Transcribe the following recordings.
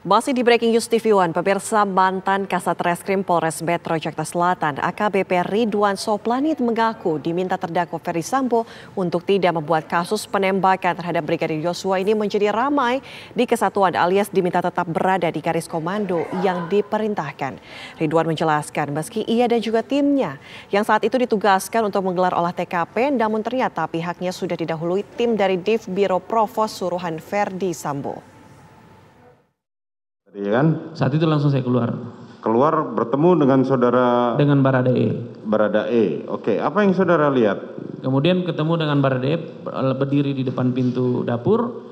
Masih di Breaking News TV One, pemirsa, mantan Kasat Reskrim Polres Metro Jakarta Selatan AKBP Ridwan Soplanit mengaku diminta terdakwa Ferdy Sambo untuk tidak membuat kasus penembakan terhadap Brigadir Yosua ini menjadi ramai di kesatuan, alias diminta tetap berada di garis komando yang diperintahkan. Ridwan menjelaskan meski ia dan juga timnya yang saat itu ditugaskan untuk menggelar olah TKP, namun ternyata pihaknya sudah didahului tim dari Div Biro Provos suruhan Ferdy Sambo. Iya kan? Saat itu langsung saya keluar. Keluar bertemu dengan saudara? Dengan Baradae. Baradae, oke. Apa yang saudara lihat? Kemudian ketemu dengan Baradae berdiri di depan pintu dapur.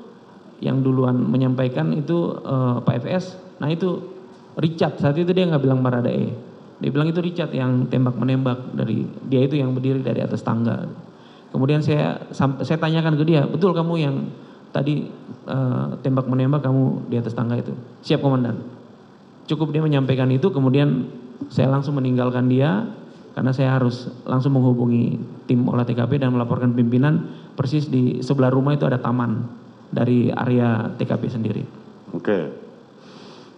Yang duluan menyampaikan itu Pak FS. Nah itu Richard, saat itu dia nggak bilang Baradae. Dia bilang itu Richard yang tembak-menembak, dari dia itu yang berdiri dari atas tangga. Kemudian saya tanyakan ke dia, betul kamu yang tadi tembak menembak kamu di atas tangga itu? Siap komandan. Cukup dia menyampaikan itu, kemudian saya langsung meninggalkan dia karena saya harus langsung menghubungi tim olah TKP dan melaporkan pimpinan. Persis di sebelah rumah itu ada taman dari area TKP sendiri. Oke.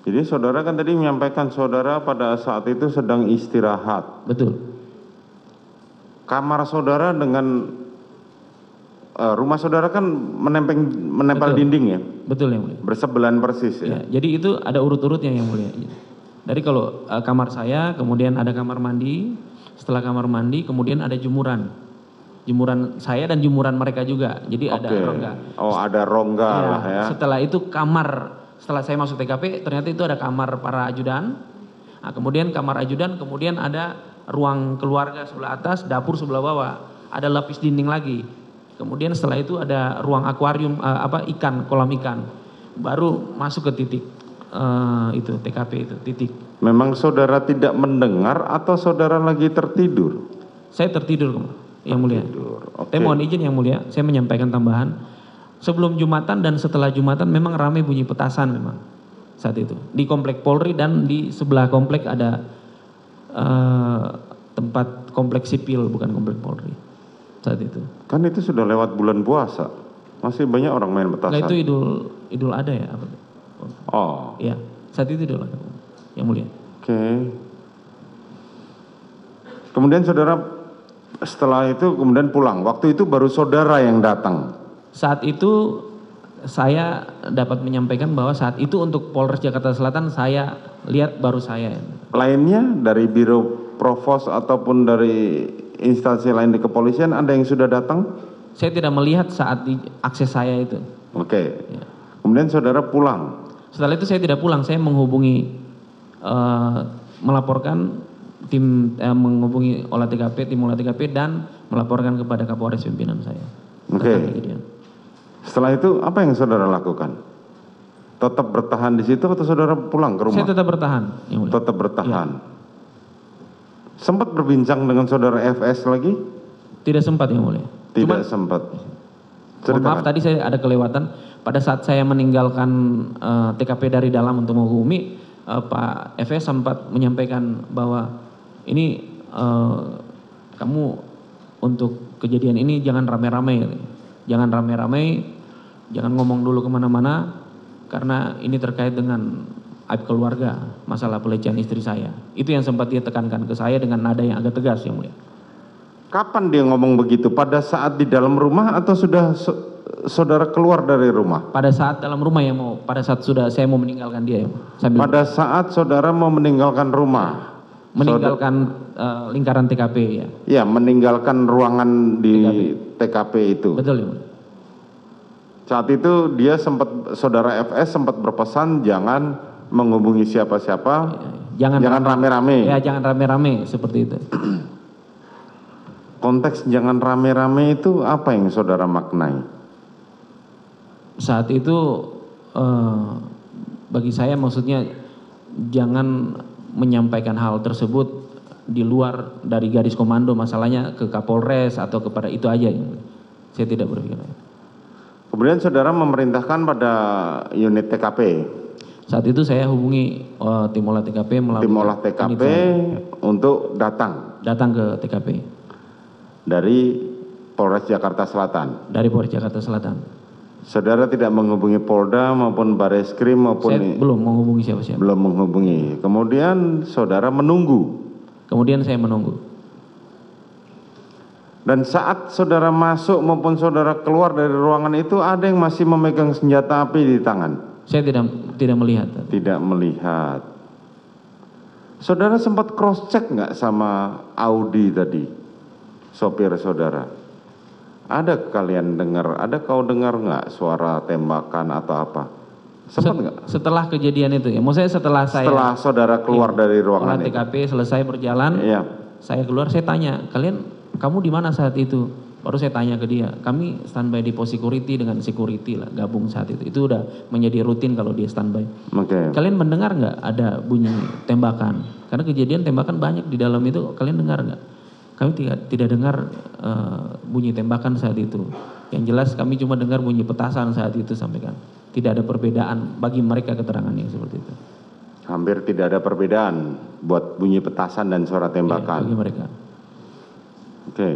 Jadi saudara kan tadi menyampaikan saudara pada saat itu sedang istirahat. Betul. Kamar saudara dengan rumah saudara kan menempel dinding ya? Betul yang mulia. Bersebelahan persis ya? Jadi itu ada urut-urutnya yang mulia. Dari kalau kamar saya, kemudian ada kamar mandi, setelah kamar mandi kemudian ada jemuran. Jemuran saya dan jemuran mereka juga. Jadi ada rongga. Oh, ada rongga lah ya. Setelah itu setelah saya masuk TKP ternyata itu ada kamar para ajudan. Nah, kemudian kamar ajudan, kemudian ada ruang keluarga sebelah atas, dapur sebelah bawah. Ada lapis dinding lagi. Kemudian setelah itu ada ruang akuarium ikan, kolam ikan. Baru masuk ke titik itu TKP itu titik. Memang saudara tidak mendengar atau saudara lagi tertidur? Saya tertidur, yang mulia. Okay. Saya mohon izin yang mulia, saya menyampaikan tambahan. Sebelum Jumatan dan setelah Jumatan memang ramai bunyi petasan memang saat itu. Di komplek Polri dan di sebelah komplek ada tempat komplek sipil, bukan komplek Polri. Saat itu. Kan itu sudah lewat bulan puasa. Masih banyak orang main petasan. Nah, itu idul ada ya? Oh. Iya, saat itu idul ada. Yang mulia. Oke. Kemudian saudara setelah itu kemudian pulang. Waktu itu baru saudara yang datang. Saat itu saya dapat menyampaikan bahwa saat itu untuk Polres Jakarta Selatan saya lihat baru saya. Lainnya dari Biro Provos ataupun dari instansi lain di kepolisian ada yang sudah datang? Saya tidak melihat saat di akses saya itu. Oke. Ya. Kemudian saudara pulang? Setelah itu saya tidak pulang, saya menghubungi melaporkan menghubungi olah TKP, tim olah TKP dan melaporkan kepada Kapolres pimpinan saya. Oke. Setelah itu apa yang saudara lakukan? Tetap bertahan di situ atau saudara pulang ke rumah? Saya tetap bertahan. Tetap bertahan. Ya. Sempat berbincang dengan saudara FS lagi? Tidak sempat yang mulia. Tidak sempat. Maaf tadi saya ada kelewatan. Pada saat saya meninggalkan TKP dari dalam untuk menghubungi, Pak FS sempat menyampaikan bahwa ini kamu untuk kejadian ini jangan rame-rame. Jangan rame-rame, jangan ngomong dulu kemana-mana, karena ini terkait dengan aib keluarga, masalah pelecehan istri saya. Itu yang sempat dia tekankan ke saya dengan nada yang agak tegas yang mulia. Kapan dia ngomong begitu? Pada saat di dalam rumah atau sudah saudara keluar dari rumah? Pada saat dalam rumah pada saat sudah saya mau meninggalkan dia. Pada saat saudara mau meninggalkan rumah? Meninggalkan lingkaran TKP ya. Ya, meninggalkan ruangan di TKP itu. Betul ya. Saat itu dia saudara FS sempat berpesan jangan menghubungi siapa-siapa, jangan rame-rame. Ya, jangan rame-rame seperti itu. Konteks jangan rame-rame itu apa yang saudara maknai? Saat itu bagi saya maksudnya jangan menyampaikan hal tersebut di luar dari garis komando, masalahnya ke Kapolres atau kepada itu aja. Saya tidak berpikir. Kemudian saudara memerintahkan pada unit TKP. Saat itu saya hubungi tim olah TKP untuk datang ke TKP dari Polres Jakarta Selatan. Dari Polres Jakarta Selatan. Saudara tidak menghubungi Polda maupun Bareskrim maupun Saya belum menghubungi siapa-siapa. belum menghubungi. Kemudian saudara menunggu. Kemudian saya menunggu. Dan saat saudara masuk maupun saudara keluar dari ruangan itu ada yang masih memegang senjata api di tangan? Saya tidak melihat. Tidak melihat. Saudara sempat cross check nggak sama Audi tadi, sopir saudara? Ada kalian dengar? Ada kau dengar nggak suara tembakan atau apa? Sempat nggak? Setelah kejadian itu ya, maksudnya setelah saudara keluar dari ruangan olah TKP selesai berjalan, Iya. saya keluar, saya tanya, kamu di mana saat itu? Baru saya tanya ke dia, kami standby di pos security dengan security lah, gabung saat itu. Itu udah menjadi rutin kalau dia standby. Oke. Kalian mendengar nggak ada bunyi tembakan? Karena kejadian tembakan banyak di dalam itu, kalian dengar nggak? Kami tidak dengar bunyi tembakan saat itu. Yang jelas kami cuma dengar bunyi petasan saat itu, sampaikan. Tidak ada perbedaan bagi mereka keterangannya seperti itu. Hampir tidak ada perbedaan buat bunyi petasan dan suara tembakan. Ya, bagi mereka. Oke.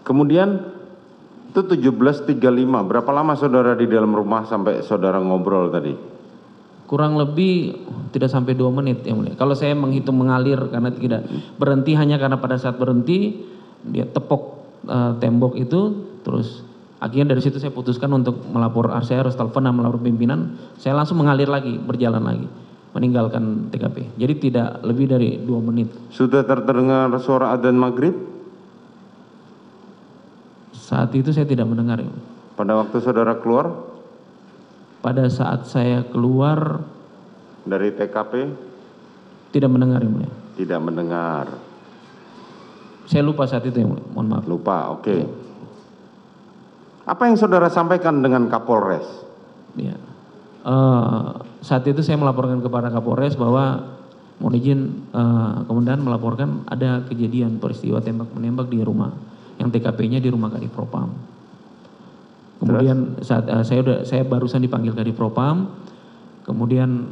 Kemudian itu 17.35, berapa lama saudara di dalam rumah sampai saudara ngobrol tadi? Kurang lebih tidak sampai 2 menit yang mulia. Kalau saya menghitung mengalir karena tidak berhenti, hanya karena pada saat berhenti dia tepok tembok itu, terus akhirnya dari situ saya putuskan untuk melapor. Saya harus telepon dan melapor pimpinan. Saya langsung mengalir lagi, berjalan lagi, meninggalkan TKP. Jadi tidak lebih dari 2 menit. Sudah terdengar suara adzan maghrib? Saat itu saya tidak mendengar. Pada waktu saudara keluar? Pada saat saya keluar dari TKP? tidak mendengar yang mulia. Tidak mendengar. Saya lupa saat itu yang mulia, mohon maaf. Lupa, oke. Apa yang saudara sampaikan dengan Kapolres? Ya. Saat itu saya melaporkan kepada Kapolres bahwa mohon izin komandan melaporkan ada kejadian peristiwa tembak menembak di rumah, yang TKP-nya di rumah Kadif Propam. Kemudian saat saya barusan dipanggil Kadif Propam, kemudian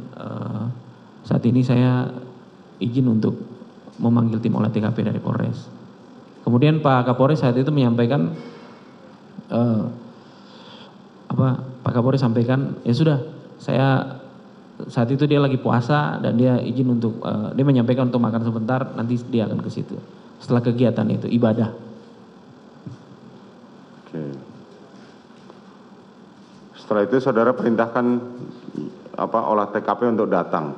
saat ini saya izin untuk memanggil tim olah TKP dari Polres. Kemudian Pak Kapolres saat itu menyampaikan Pak Kapolres sampaikan, ya sudah, saya saat itu dia lagi puasa dan dia izin untuk dia menyampaikan untuk makan sebentar, nanti dia akan ke situ setelah kegiatan itu ibadah. Oke. Setelah itu saudara perintahkan olah TKP untuk datang.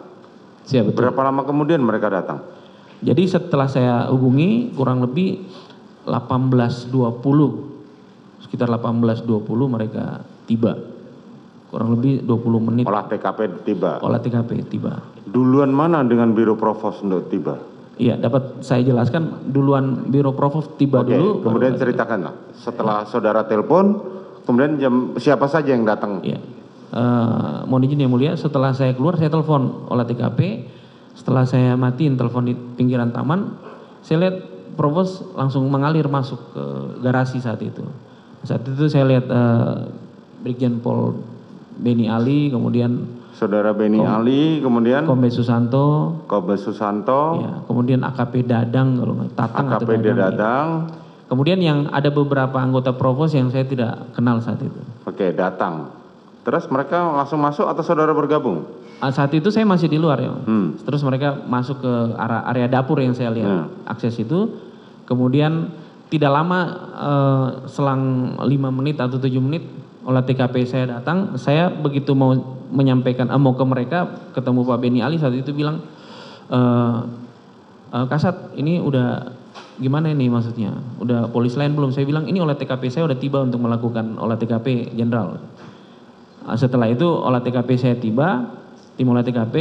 Siap, betul. Berapa lama kemudian mereka datang? Jadi setelah saya hubungi kurang lebih 18.20, sekitar 18.20 mereka tiba. Kurang lebih 20 menit. Olah TKP tiba? Olah TKP tiba. Duluan mana dengan Biro Provos untuk tiba? Iya, dapat saya jelaskan, duluan Biro Provos tiba dulu. Kemudian ceritakanlah. Setelah saudara telepon, kemudian siapa saja yang datang? Iya. Mohon izin yang mulia, setelah saya keluar saya telepon olah TKP. Setelah saya matiin telepon di pinggiran taman, saya lihat Provos langsung mengalir masuk ke garasi saat itu. Saat itu saya lihat Brigjen Pol Beni Ali, kemudian Saudara Beni Ali, kemudian Kombes Susanto, ya, kemudian AKP Dadang, kalau nggak Tatang atau AKP Dadang. Ya. Kemudian yang ada beberapa anggota Provos yang saya tidak kenal saat itu. Oke, datang. Terus mereka langsung masuk atau saudara bergabung? Saat itu saya masih di luar ya. Terus mereka masuk ke area dapur yang saya lihat akses itu. Kemudian tidak lama selang 5 menit atau 7 menit olah TKP saya datang. Saya begitu mau menyampaikan mau ke mereka, ketemu Pak Beni Ali saat itu bilang, Kasat ini udah gimana ini maksudnya? Udah polis lain belum? Saya bilang ini olah TKP saya udah tiba untuk melakukan olah TKP Jenderal. Setelah itu olah TKP saya tiba, tim olah TKP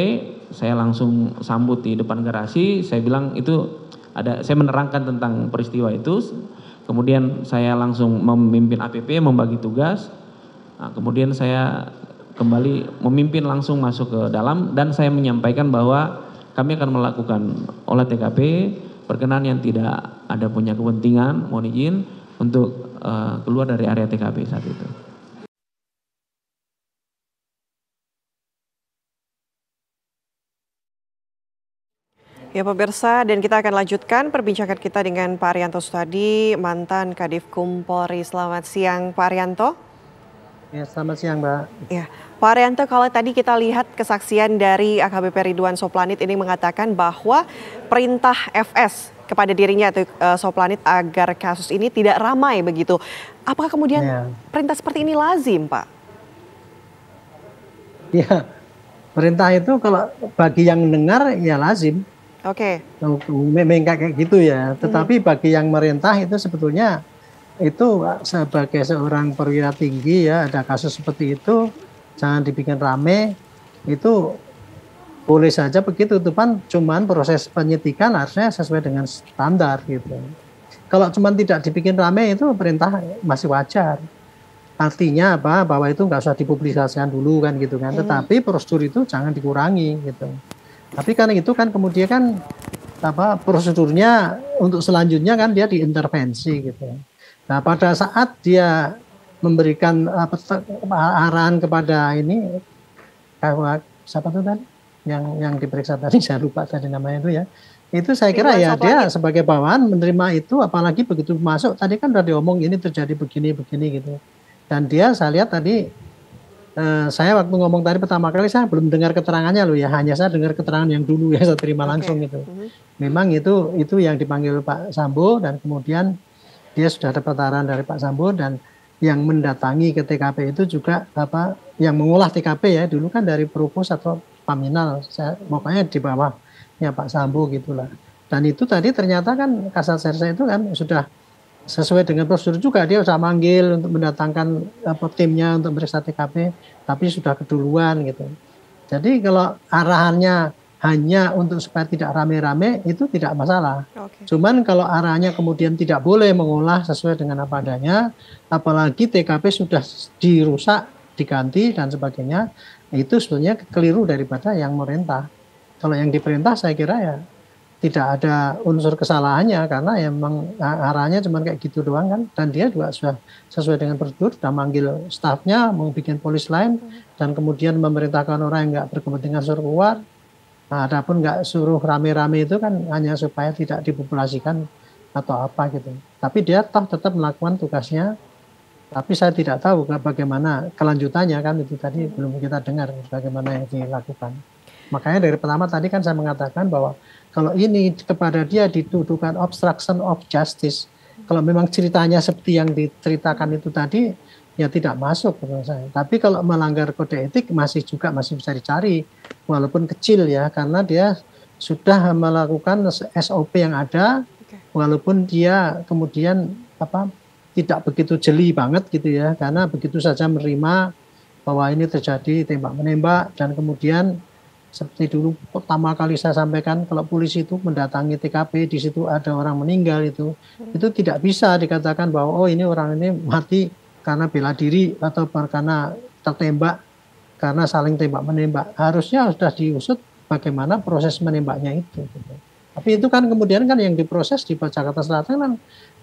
saya langsung sambut di depan garasi. Saya bilang itu saya menerangkan tentang peristiwa itu. Kemudian saya langsung memimpin APP membagi tugas. Nah, kemudian saya kembali memimpin langsung masuk ke dalam dan saya menyampaikan bahwa kami akan melakukan olah TKP berkenan yang tidak ada punya kepentingan, mohon izin untuk keluar dari area TKP saat itu. Ya pemirsa, dan kita akan lanjutkan perbincangan kita dengan Pak Arianto Sutadi, mantan Kadif Kum Polri. Selamat siang Pak Arianto. Ya, selamat siang, Mbak. Ya, Pak Arianto, kalau tadi kita lihat kesaksian dari AKBP Ridwan Soplanit ini mengatakan bahwa perintah FS kepada dirinya atau Soplanit agar kasus ini tidak ramai begitu. Apakah kemudian Ya, perintah seperti ini lazim, Pak? ya, perintah itu kalau bagi yang dengar ya lazim. Oke. Memang kayak gitu ya. Tetapi bagi yang merintah itu sebetulnya itu sebagai seorang perwira tinggi ya, ada kasus seperti itu jangan dibikin rame, itu boleh saja begitu, cuman proses penyidikan harusnya sesuai dengan standar gitu. Kalau cuman tidak dibikin rame itu perintah masih wajar. Artinya apa? Bahwa itu nggak usah dipublikasikan dulu kan gitu kan. Tetapi prosedur itu jangan dikurangi gitu. Tapi karena itu kan kemudian kan prosedurnya untuk selanjutnya kan dia diintervensi gitu. Nah, pada saat dia memberikan arahan kepada ini, siapa itu tadi yang diperiksa tadi, saya lupa tadi namanya itu ya. Itu saya kira ya dia sebagai bawahan menerima itu, apalagi begitu masuk tadi kan udah diomong ini terjadi begini gitu. Dan dia saya lihat tadi, saya waktu ngomong tadi pertama kali saya belum dengar keterangannya loh ya, hanya saya dengar keterangan yang dulu ya saya terima langsung gitu. Memang itu yang dipanggil Pak Sambo dan kemudian dia sudah dapat arahan dari Pak Sambo dan yang mendatangi ke TKP itu juga yang mengolah TKP ya dulu kan dari Provos atau Paminal, pokoknya di bawahnya Pak Sambo gitulah. Dan itu tadi ternyata kan Kasat Serse itu kan sudah sesuai dengan prosedur juga, dia sudah manggil untuk mendatangkan timnya untuk meriksa TKP, tapi sudah keduluan gitu. Jadi kalau arahannya hanya untuk supaya tidak rame-rame itu tidak masalah. Cuman kalau arahnya kemudian tidak boleh mengolah sesuai dengan apa adanya, apalagi TKP sudah dirusak, diganti dan sebagainya, itu sebenarnya keliru daripada yang merintah. Kalau yang diperintah saya kira ya tidak ada unsur kesalahannya karena emang arahnya cuma kayak gitu doang kan, dan dia juga sudah sesuai dengan prosedur, sudah manggil stafnya mau bikin polis lain dan kemudian memerintahkan orang yang nggak berkepentingan suruh keluar. Nah, adapun nggak suruh rame-rame itu kan hanya supaya tidak dipopulasikan atau apa gitu. Tapi dia toh tetap melakukan tugasnya. Tapi saya tidak tahu bagaimana kelanjutannya kan, itu tadi belum kita dengar bagaimana yang dilakukan. Makanya dari pertama tadi kan saya mengatakan bahwa kalau ini kepada dia dituduhkan obstruction of justice, kalau memang ceritanya seperti yang diceritakan itu tadi, ya tidak masuk menurut saya. Tapi kalau melanggar kode etik masih bisa dicari, walaupun kecil ya, karena dia sudah melakukan SOP yang ada, walaupun dia kemudian tidak begitu jeli banget gitu ya, karena begitu saja menerima bahwa ini terjadi tembak-menembak dan kemudian seperti dulu pertama kali saya sampaikan, kalau polisi itu mendatangi TKP, di situ ada orang meninggal itu tidak bisa dikatakan bahwa oh ini orang ini mati karena bela diri atau karena tertembak, karena saling tembak-menembak. Harusnya sudah diusut bagaimana proses menembaknya itu. Gitu. Tapi itu kan kemudian kan yang diproses di Jakarta Selatan kan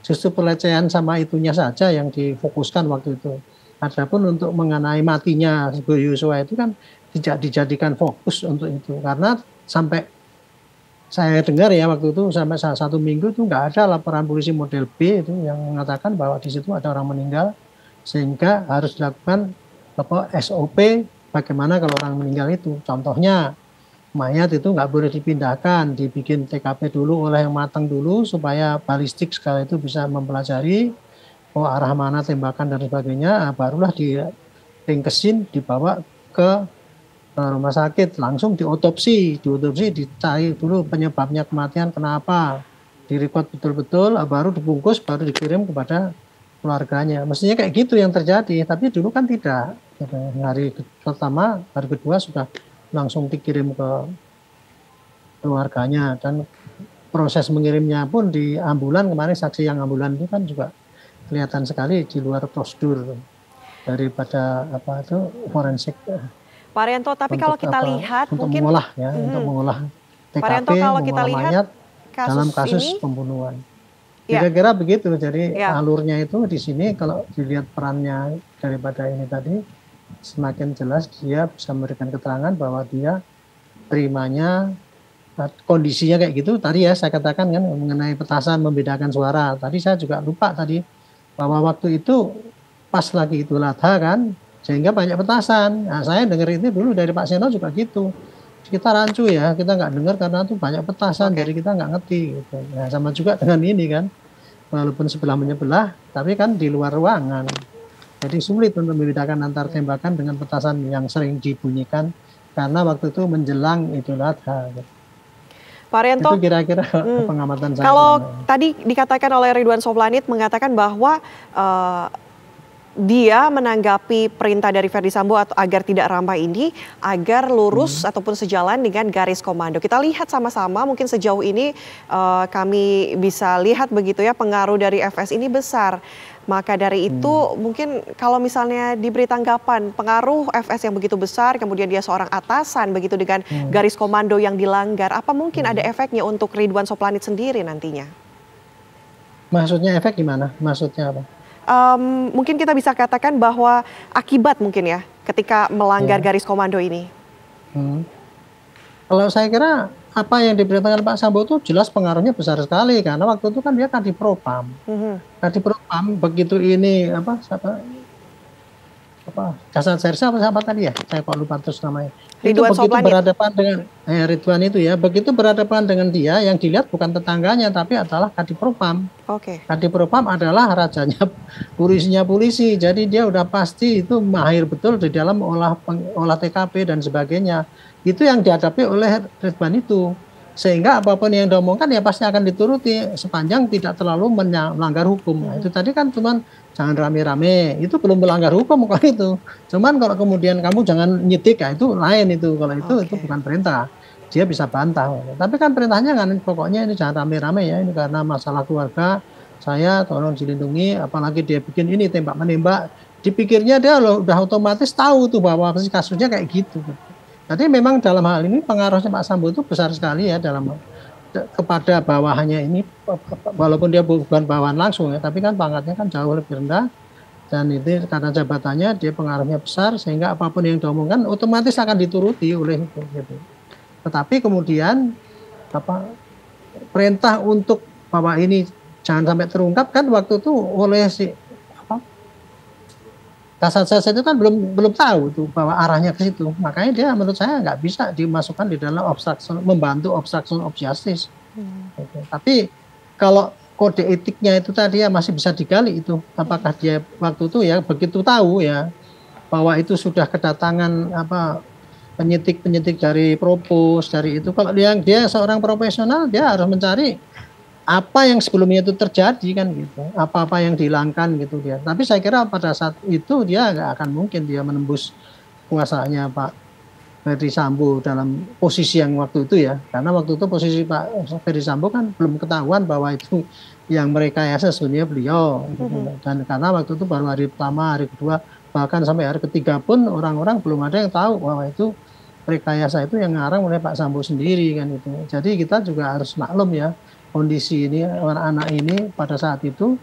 justru pelecehan sama itunya saja yang difokuskan waktu itu. Adapun untuk mengenai matinya Yosua itu kan tidak dijadikan fokus untuk itu, karena sampai saya dengar ya waktu itu sampai 1 minggu itu nggak ada laporan polisi model B itu yang mengatakan bahwa di situ ada orang meninggal, sehingga harus dilakukan SOP bagaimana kalau orang meninggal itu. Contohnya mayat itu nggak boleh dipindahkan, dibikin TKP dulu oleh yang matang dulu supaya balistik sekali itu bisa mempelajari arah mana tembakan dan sebagainya, barulah diringkesin dibawa ke rumah sakit, langsung diotopsi dicari dulu penyebabnya kematian kenapa, direkod betul-betul, baru dibungkus, baru dikirim kepada keluarganya. Mestinya kayak gitu yang terjadi, tapi dulu kan tidak. Hari pertama, hari kedua sudah langsung dikirim ke keluarganya, dan proses mengirimnya pun di ambulan. Kemarin saksi yang ambulan itu kan juga kelihatan sekali di luar prosedur daripada forensik. Pak Arianto, tapi kalau kita lihat untuk mungkin mengolah ya, untuk mengolah TKP, Pak Arianto, kalau kita lihat mayat dalam kasus ini, pembunuhan. Kira-kira begitu. Jadi alurnya itu di sini kalau dilihat perannya daripada ini tadi semakin jelas, dia bisa memberikan keterangan bahwa dia terimanya kondisinya kayak gitu. Tadi ya saya katakan kan mengenai petasan membedakan suara. Tadi saya juga lupa tadi bahwa waktu itu pas lagi Idul Adha kan, sehingga banyak petasan. Nah, saya dengar itu dulu dari Pak Seno juga gitu. Kita rancu ya, kita nggak dengar karena itu banyak petasan, jadi kita nggak ngerti. Gitu. Nah, sama juga dengan ini kan, walaupun sebelah menyebelah, tapi kan di luar ruangan. Jadi sulit untuk membedakan antar tembakan dengan petasan yang sering dibunyikan karena waktu itu menjelang Idul Adha. Pak Arianto, itu kira-kira pengamatan saya. Kalau tadi dikatakan oleh Ridwan Soplanit mengatakan bahwa dia menanggapi perintah dari Ferdy Sambo agar tidak ramai ini agar lurus ataupun sejalan dengan garis komando. Kita lihat sama-sama mungkin sejauh ini kami bisa lihat begitu ya pengaruh dari FS ini besar. Maka dari itu mungkin kalau misalnya diberi tanggapan pengaruh FS yang begitu besar kemudian dia seorang atasan begitu dengan garis komando yang dilanggar, apa mungkin ada efeknya untuk Ridwan Soplanit sendiri nantinya? Maksudnya efek gimana? Maksudnya apa? Mungkin kita bisa katakan bahwa akibat mungkin ya ketika melanggar garis komando ini. Kalau saya kira apa yang diberitakan Pak Sambo itu jelas pengaruhnya besar sekali karena waktu itu kan dia Kadipropam. Kadipropam begitu ini Kasat Sersa apa tadi ya? Saya kok lupa terus namanya. Ridwan itu begitu Soplanit. Berhadapan dengan Ridwan itu ya, begitu berhadapan dengan dia yang dilihat bukan tetangganya tapi adalah Kadipropam. Kadipropam adalah rajanya polisi. Jadi dia udah pasti itu mahir betul di dalam olah TKP dan sebagainya. Itu yang dihadapi oleh Ridwan itu. Sehingga apapun yang diomongkan ya pasti akan dituruti sepanjang tidak terlalu melanggar hukum. Nah, itu tadi kan cuman jangan rame-rame, itu belum melanggar hukum kalau itu. Cuman kalau kemudian kamu jangan nyidik, ya itu lain itu. Kalau itu bukan perintah. Dia bisa bantah. Tapi kan perintahnya kan pokoknya ini jangan rame-rame ya, ini karena masalah keluarga saya tolong dilindungi, apalagi dia bikin ini tembak-menembak. Dipikirnya dia udah otomatis tahu tuh bahwa kasusnya kayak gitu. Jadi memang dalam hal ini pengaruhnya Pak Sambo itu besar sekali ya dalam kepada bawahannya ini, walaupun dia bukan bawahan langsung ya, tapi kan pangkatnya kan jauh lebih rendah dan itu karena jabatannya dia pengaruhnya besar sehingga apapun yang diomongkan otomatis akan dituruti oleh itu. Gitu. Tetapi kemudian perintah untuk bahwa ini jangan sampai terungkap kan waktu itu oleh si Kasat Sersa itu kan belum tahu tuh bahwa arahnya ke situ. Makanya dia menurut saya nggak bisa dimasukkan di dalam membantu obstruction of justice. Tapi kalau kode etiknya itu tadi ya masih bisa digali itu. Apakah dia waktu itu ya begitu tahu ya bahwa itu sudah kedatangan penyidik dari Propos dari itu. Kalau dia seorang profesional dia harus mencari apa yang sebelumnya itu terjadi kan gitu, apa-apa yang dihilangkan gitu dia. Tapi saya kira pada saat itu dia nggak akan mungkin dia menembus kuasanya Pak Ferdy Sambo dalam posisi yang waktu itu ya, karena waktu itu posisi Pak Ferdy Sambo kan belum ketahuan bahwa itu yang merekayasa sebenarnya beliau gitu. Dan karena waktu itu baru hari pertama, hari kedua, bahkan sampai hari ketiga pun orang-orang belum ada yang tahu bahwa itu rekayasa itu yang ngarang oleh Pak Sambo sendiri kan itu. Jadi kita juga harus maklum ya kondisi ini anak-anak ini pada saat itu,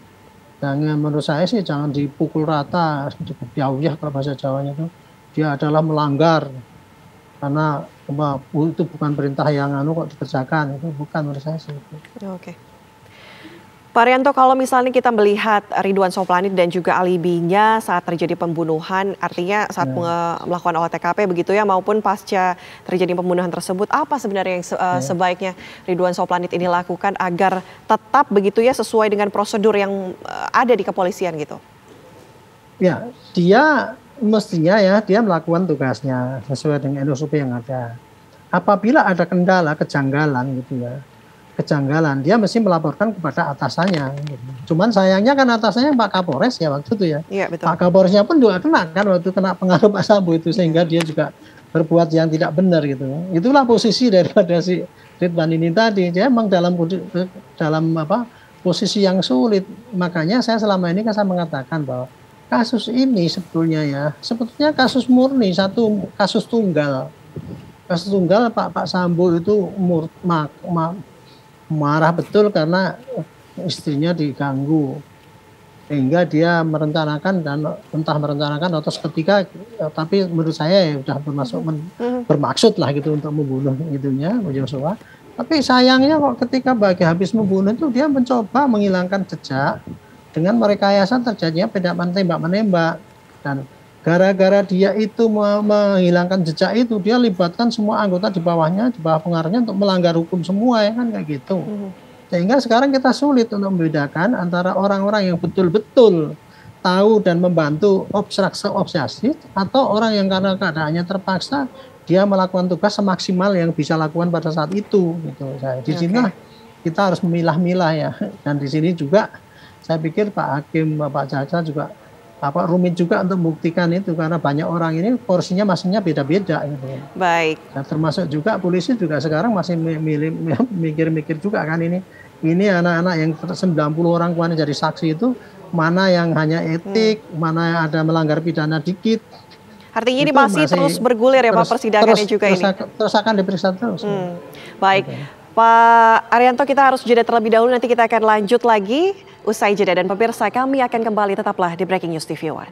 dan menurut saya sih jangan dipukul rata, diauyah kalau bahasa Jawanya itu dia adalah melanggar karena itu bukan perintah yang kok dikerjakan, itu bukan menurut saya sih. Oke. Pak Arianto, kalau misalnya kita melihat Ridwan Soplanit dan juga alibinya saat terjadi pembunuhan, artinya saat melakukan olah TKP begitu ya, maupun pasca terjadi pembunuhan tersebut, apa sebenarnya yang sebaiknya Ridwan Soplanit ini lakukan agar tetap begitu ya sesuai dengan prosedur yang ada di kepolisian gitu? Ya, dia mestinya ya dia melakukan tugasnya sesuai dengan SOP yang ada. Apabila ada kendala, kejanggalan gitu ya, dia mesti melaporkan kepada atasannya. Cuman sayangnya kan atasannya Pak Kapolres ya waktu itu ya. Iya, betul. Pak Kapolresnya pun juga kena kan waktu kena pengaruh Pak Sambo itu sehingga dia juga berbuat yang tidak benar gitu. Itulah posisi daripada si Ridwan ini tadi. Dia memang dalam posisi yang sulit. Makanya saya selama ini kan saya mengatakan bahwa kasus ini sebetulnya kasus murni, satu kasus tunggal. Kasus tunggal Pak Sambo itu marah betul karena istrinya diganggu sehingga dia merencanakan dan entah merencanakan atau seketika, tapi menurut saya ya sudah bermaksud lah gitu untuk membunuh itunya Joshua. Tapi sayangnya kok ketika habis membunuh itu dia mencoba menghilangkan jejak dengan merekayasa terjadinya tembak menembak, dan gara-gara dia itu menghilangkan jejak itu, dia libatkan semua anggota di bawahnya, di bawah pengaruhnya untuk melanggar hukum semua, ya kan, kayak gitu. Sehingga sekarang kita sulit untuk membedakan antara orang-orang yang betul-betul tahu dan membantu obstruksi atau orang yang karena keadaannya terpaksa dia melakukan tugas semaksimal yang bisa lakukan pada saat itu, gitu. Di sini kita harus memilah-milah ya. Dan di sini juga saya pikir Pak Hakim, Pak Jaksa juga rumit juga untuk membuktikan itu karena banyak orang ini porsinya masingnya beda-beda gitu. Baik. Dan termasuk juga polisi juga sekarang masih mikir-mikir juga kan ini anak-anak yang 90 orang kemarin jadi saksi itu mana yang hanya etik, mana yang ada melanggar pidana dikit. Artinya ini masih terus bergulir ya Pak persidangannya juga ini. Terus akan diperiksa terus. Baik. Pak Arianto, kita harus jeda terlebih dahulu, nanti kita akan lanjut lagi usai jeda, dan pemirsa kami akan kembali, tetaplah di Breaking News TV One.